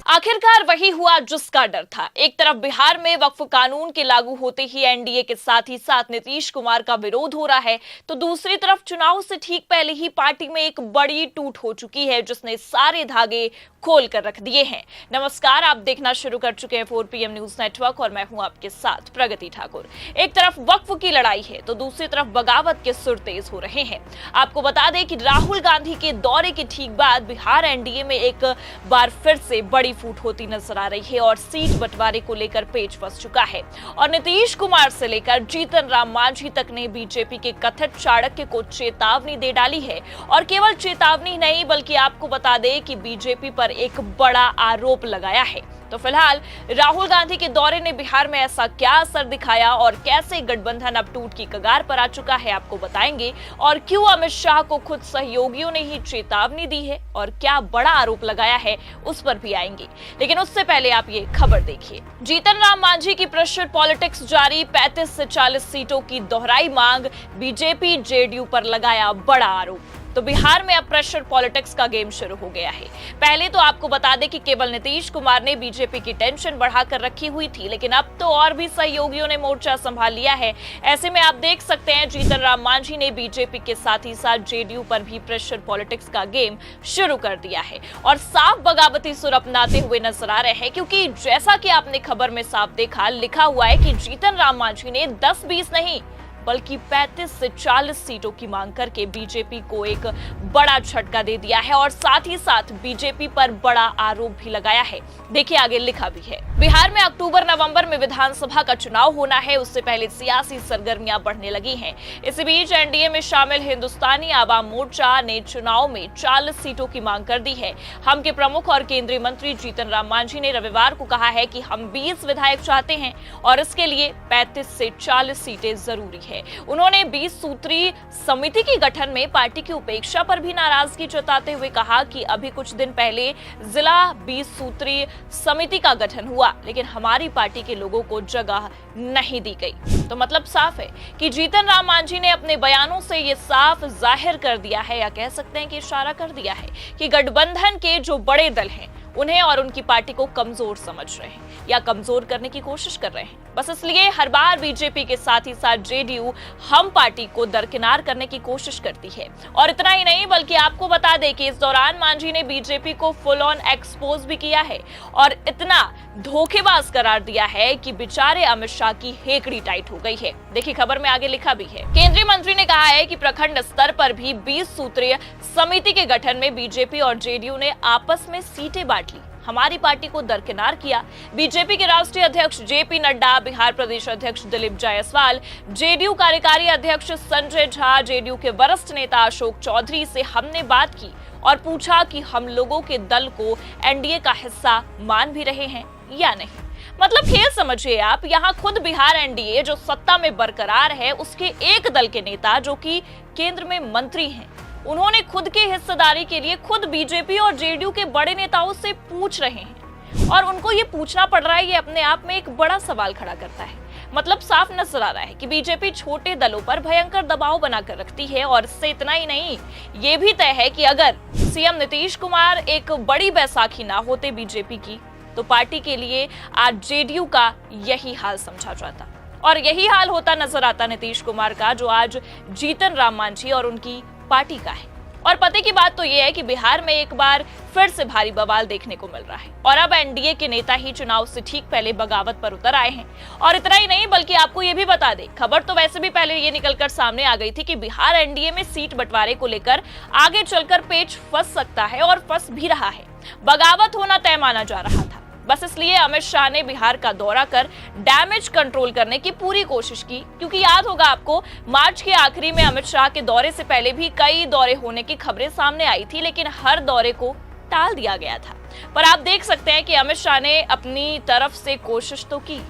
आखिरकार वही हुआ जिसका डर था। एक तरफ बिहार में वक्फ कानून के लागू होते ही एनडीए के साथ नीतीश कुमार का विरोध हो रहा है, तो दूसरी तरफ चुनाव से ठीक पहले ही पार्टी में एक बड़ी टूट हो चुकी है जिसने सारे धागे खोल कर रख दिए हैं। नमस्कार, आप देखना शुरू कर चुके हैं 4PM न्यूज नेटवर्क और मैं हूं आपके साथ प्रगति ठाकुर। एक तरफ वक्फ की लड़ाई है तो दूसरी तरफ बगावत के सुर तेज हो रहे हैं। आपको बता दें कि राहुल गांधी के दौरे के ठीक बाद बिहार एनडीए में एक बार फिर से बड़ी फूट होती नजर आ रही है और सीट बंटवारे को लेकर पेच फंस चुका है। और नीतीश कुमार से लेकर जीतन राम मांझी तक ने बीजेपी के कथित चाणक्य को चेतावनी दे डाली है। और केवल चेतावनी नहीं बल्कि आपको बता दें कि बीजेपी पर एक बड़ा आरोप लगाया है। तो फिलहाल राहुल गांधी के दौरे ने बिहार में ऐसा क्या असर दिखाया और कैसे गठबंधन अब टूट की कगार पर आ चुका है, आपको बताएंगे। और क्यों अमित शाह को खुद सहयोगियों ने ही चेतावनी दी है और क्या बड़ा आरोप लगाया है, उस पर भी आएंगे। लेकिन उससे पहले आप ये खबर देखिए। जीतन राम मांझी की प्रेशर पॉलिटिक्स जारी, 35 से 40 सीटों की दोहराई मांग, बीजेपी जेडीयू पर लगाया बड़ा आरोप। तो बिहार में अब प्रेशर पॉलिटिक्स का गेम शुरू हो गया है। पहले तो आपको बता दें कि केवल नीतीश कुमार ने बीजेपी की टेंशन बढ़ाकर रखी हुई थी, लेकिन अब तो और भी सहयोगियों ने मोर्चा संभाल लिया है। ऐसे में आप देख सकते हैं जीतन राम मांझी ने बीजेपी के साथ ही साथ जेडीयू पर भी प्रेशर पॉलिटिक्स का गेम शुरू कर दिया है और साफ बगावती सुर अपनाते हुए नजर आ रहे हैं, क्योंकि जैसा कि आपने खबर में साफ देखा, लिखा हुआ है कि जीतन राम मांझी ने 10-20 नहीं बल्कि 35 से 40 सीटों की मांग करके बीजेपी को एक बड़ा झटका दे दिया है और साथ ही साथ बीजेपी पर बड़ा आरोप भी लगाया है। देखिए आगे लिखा भी है। बिहार में अक्टूबर-नवंबर में विधानसभा का चुनाव होना है, उससे पहले सियासी सरगर्मियां बढ़ने लगी हैं। इसी बीच एनडीए में शामिल हिंदुस्तानी आवाम मोर्चा ने चुनाव में 40 सीटों की मांग कर दी है। हम के प्रमुख और केंद्रीय मंत्री जीतन राम मांझी ने रविवार को कहा है कि हम 20 विधायक चाहते हैं और इसके लिए 35 से 40 सीटें जरूरी है। उन्होंने 20 सूत्री समिति की गठन में पार्टी की उपेक्षा पर भी नाराजगी जताते हुए कहा कि अभी कुछ दिन पहले जिला 20 सूत्री समिति का गठन हुआ, लेकिन हमारी पार्टी के लोगों को जगह नहीं दी गई। तो मतलब साफ है कि जीतन राम मांझी ने अपने बयानों से ये साफ जाहिर कर दिया है, या कह सकते हैं कि इशारा कर दिया है कि गठबंधन के जो बड़े दल हैं उन्हें और उनकी पार्टी को कमजोर समझ रहे हैं या कमजोर करने की कोशिश कर रहे हैं। बस इसलिए हर बार बीजेपी के साथ ही साथ जेडीयू हम पार्टी को दरकिनार करने की कोशिश करती है। और इतना ही नहीं बल्कि आपको बता दें कि इस दौरान मांझी ने बीजेपी को फुल ऑन एक्सपोज भी किया है और इतना धोखेबाज करार दिया है कि बेचारे अमित शाह की हेकड़ी टाइट हो गई है। देखिए खबर में आगे लिखा भी है। केंद्रीय मंत्री ने कहा है कि प्रखंड स्तर पर भी 20 सूत्रीय समिति के गठन में बीजेपी और जेडीयू ने आपस में सीटें बांट ली, हमारी पार्टी को दरकिनार किया। बीजेपी के राष्ट्रीय अध्यक्ष जेपी नड्डा, बिहार प्रदेश अध्यक्ष दिलीप जायसवाल, जेडीयू कार्यकारी अध्यक्ष संजय झा, जेडीयू के वरिष्ठ नेता अशोक चौधरी से हमने बात की और पूछा कि हम लोगों के दल को एनडीए का हिस्सा मान भी रहे हैं या नहीं। मतलब खेल समझिए आप, यहाँ खुद बिहार एनडीए जो सत्ता में बरकरार है उसके एक दल के नेता जो कि केंद्र में मंत्री हैं, उन्होंने खुद के हिस्सेदारी के लिए खुद बीजेपी और जेडीयू के बड़े नेताओं से पूछ रहे हैं और उनको ये पूछना पड़ रहा है। ये अपने आप में एक बड़ा सवाल खड़ा करता है। मतलब साफ नजर आ रहा है कि बीजेपी छोटे दलों पर भयंकर दबाव बनाकर रखती है। और इससे इतना ही नहीं, ये भी तय है कि अगर सीएम नीतीश कुमार एक बड़ी बैसाखी ना होते बीजेपी की, तो पार्टी के लिए आज जेडीयू का यही हाल समझा जाता और यही हाल होता नजर आता नीतीश कुमार का, जो आज जीतन राम मांझी और उनकी पार्टी का है। और पते की बात तो यह है कि बिहार में एक बार फिर से भारी बवाल देखने को मिल रहा है और अब एनडीए के नेता ही चुनाव से ठीक पहले बगावत पर उतर आए हैं। और इतना ही नहीं बल्कि आपको यह भी बता दें, खबर तो वैसे भी पहले ये निकलकर सामने आ गई थी कि बिहार एनडीए में सीट बंटवारे को लेकर आगे चलकर पेच फंस सकता है और फंस भी रहा है। बगावत होना तय माना जा रहा था। बस इसलिए अमित शाह ने बिहार का दौरा कर डैमेज कंट्रोल करने की पूरी कोशिश की, क्योंकि याद होगा आपको मार्च के आखिरी में अमित शाह के दौरे से पहले भी कई दौरे होने की खबरें सामने आई थी, लेकिन हर दौरे को टाल दिया गया था। पर आप देख सकते हैं कि अमित शाह ने अपनी तरफ से कोशिश तो की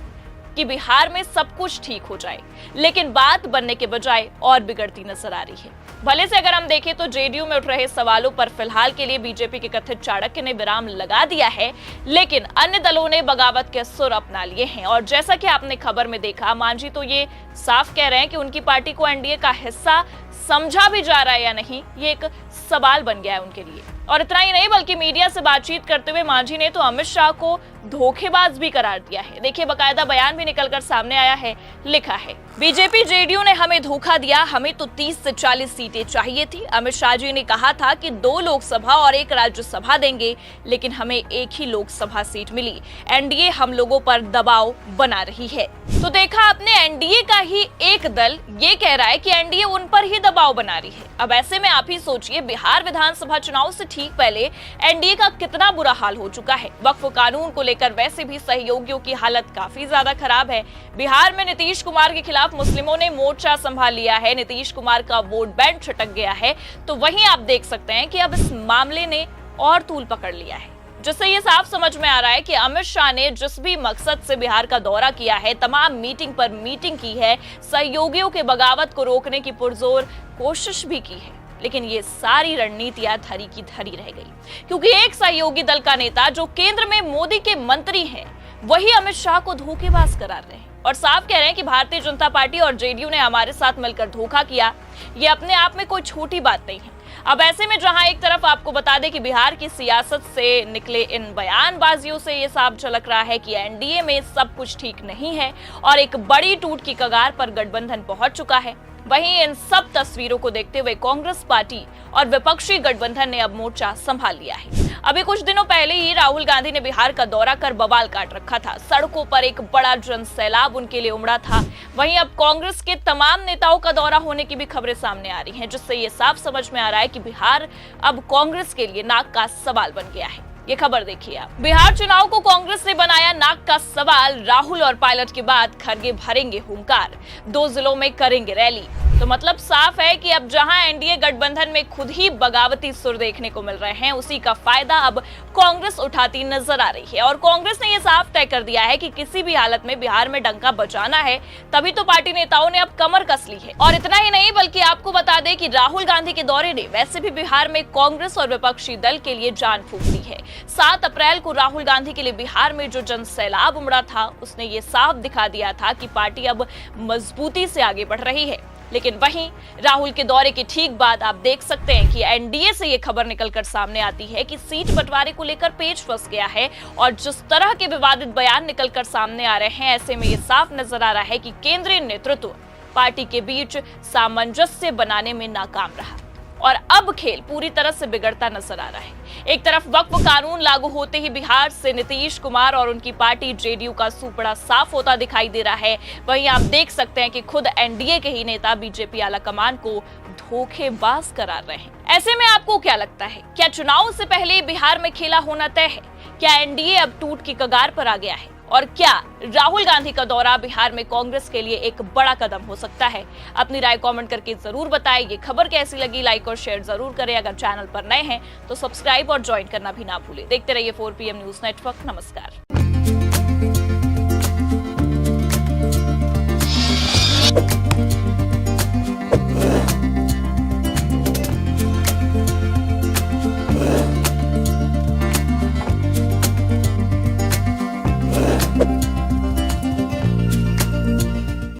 कि बिहार में सब कुछ ठीक हो जाए, लेकिन बात बनने के बजाय और बिगड़ती नजर आ रही है। भले से अगर हम देखें तो जेडीयू में उठ रहे सवालों पर फिलहाल के लिए बीजेपी के कथित चाणक्य ने विराम लगा दिया है, लेकिन अन्य दलों ने बगावत के सुर अपना लिए हैं। और जैसा कि आपने खबर में देखा, मांझी तो ये साफ कह रहे हैं कि उनकी पार्टी को एनडीए का हिस्सा समझा भी जा रहा है या नहीं, ये एक सवाल बन गया है उनके लिए। और इतना ही नहीं बल्कि मीडिया से बातचीत करते हुए मांझी ने तो अमित शाह को धोखेबाज भी करार दिया है। देखिए, बकायदा बयान भी निकलकर सामने आया है। लिखा है, बीजेपी जेडीयू ने हमें धोखा दिया, हमें तो 30 से 40 सीटें चाहिए थी। अमित शाह जी ने कहा था कि 2 लोकसभा और 1 राज्यसभा देंगे, लेकिन हमें 1 ही लोकसभा सीट मिली। एनडीए हम लोगों पर दबाव बना रही है। तो देखा आपने, एनडीए का ही एक दल ये कह रहा है कि एनडीए उन पर ही दबाव बना रही है। अब ऐसे में आप ही सोचिए, बिहार विधानसभा चुनाव से ठीक पहले एनडीए का कितना बुरा हाल हो चुका है। वक्फ कानून को लेकर वैसे भी सहयोगियों की हालत काफी ज्यादा खराब है। बिहार में नीतीश कुमार के खिलाफ मुस्लिमों ने मोर्चा संभाल लिया है। नीतीश कुमार का वोट बैंक छटक गया है। तो वहीं आप देख सकते हैं कि अब इस मामले ने और तूल पकड़ लिया है, जिससे ये साफ समझ में आ रहा है कि अमित शाह ने जिस भी मकसद से बिहार का दौरा किया है, तमाम मीटिंग पर मीटिंग की है, सहयोगियों के बगावत को रोकने की पुरजोर कोशिश भी की है, लेकिन ये सारी रणनीतियां धरी की धरी रह गई। क्योंकि एक सहयोगी दल का नेता जो केंद्र में मोदी के मंत्री हैं, वही अमित शाह को धोखेबाज करार रहे हैं और साफ कह रहे हैं कि भारतीय जनता पार्टी और जेडीयू ने हमारे साथ मिलकर धोखा किया। ये अपने आप में कोई छोटी बात नहीं है। अब ऐसे में जहां एक तरफ आपको बता दें कि बिहार की सियासत से निकले इन बयानबाजियों से ये साफ झलक रहा है कि एनडीए में सब कुछ ठीक नहीं है और एक बड़ी टूट की कगार पर गठबंधन पहुंच चुका है। वहीं इन सब तस्वीरों को देखते हुए कांग्रेस पार्टी और विपक्षी गठबंधन ने अब मोर्चा संभाल लिया है। अभी कुछ दिनों पहले ही राहुल गांधी ने बिहार का दौरा कर बवाल काट रखा था। सड़कों पर एक बड़ा जन सैलाब उनके लिए उमड़ा था। वहीं अब कांग्रेस के तमाम नेताओं का दौरा होने की भी खबरें सामने आ रही हैं, जिससे ये साफ समझ में आ रहा है कि बिहार अब कांग्रेस के लिए नाक का सवाल बन गया है। ये खबर देखिए आप। बिहार चुनाव को कांग्रेस ने बनाया नाक का सवाल। राहुल और पायलट के बाद खड़गे भरेंगे हुंकार, 2 जिलों में करेंगे रैली। तो मतलब साफ है कि अब जहां एनडीए गठबंधन में खुद ही बगावती सुर देखने को मिल रहे हैं, उसी का फायदा अब कांग्रेस उठाती नजर आ रही है। और कांग्रेस ने यह साफ तय कर दिया है कि किसी भी हालत में बिहार में डंका बजाना है, तभी तो पार्टी नेताओं ने अब कमर कस ली है। और इतना ही नहीं बल्कि आपको बता दें कि राहुल गांधी के दौरे ने वैसे भी बिहार में कांग्रेस और विपक्षी दल के लिए जान फूंक दी है। 7 अप्रैल को राहुल गांधी के लिए बिहार में जो जन सैलाब उमड़ा था, उसने ये साफ दिखा दिया था कि पार्टी अब मजबूती से आगे बढ़ रही है। लेकिन वहीं राहुल के दौरे के ठीक बाद आप देख सकते हैं कि एनडीए से ये खबर निकलकर सामने आती है कि सीट बंटवारे को लेकर पेच फंस गया है। और जिस तरह के विवादित बयान निकलकर सामने आ रहे हैं, ऐसे में ये साफ नजर आ रहा है कि केंद्रीय नेतृत्व पार्टी के बीच सामंजस्य बनाने में नाकाम रहा और अब खेल पूरी तरह से बिगड़ता नजर आ रहा है। एक तरफ वक्फ कानून लागू होते ही बिहार से नीतीश कुमार और उनकी पार्टी जेडीयू का सूपड़ा साफ होता दिखाई दे रहा है। वहीं आप देख सकते हैं कि खुद एनडीए के ही नेता बीजेपी आलाकमान को धोखेबाज करार रहे हैं। ऐसे में आपको क्या लगता है, क्या चुनाव से पहले बिहार में खेला होना तय है? क्या एनडीए अब टूट की कगार पर आ गया है? और क्या राहुल गांधी का दौरा बिहार में कांग्रेस के लिए एक बड़ा कदम हो सकता है? अपनी राय कमेंट करके जरूर बताएं। ये खबर कैसी लगी, लाइक और शेयर जरूर करें। अगर चैनल पर नए हैं तो सब्सक्राइब और ज्वाइन करना भी ना भूलें। देखते रहिए 4PM न्यूज नेटवर्क। नमस्कार।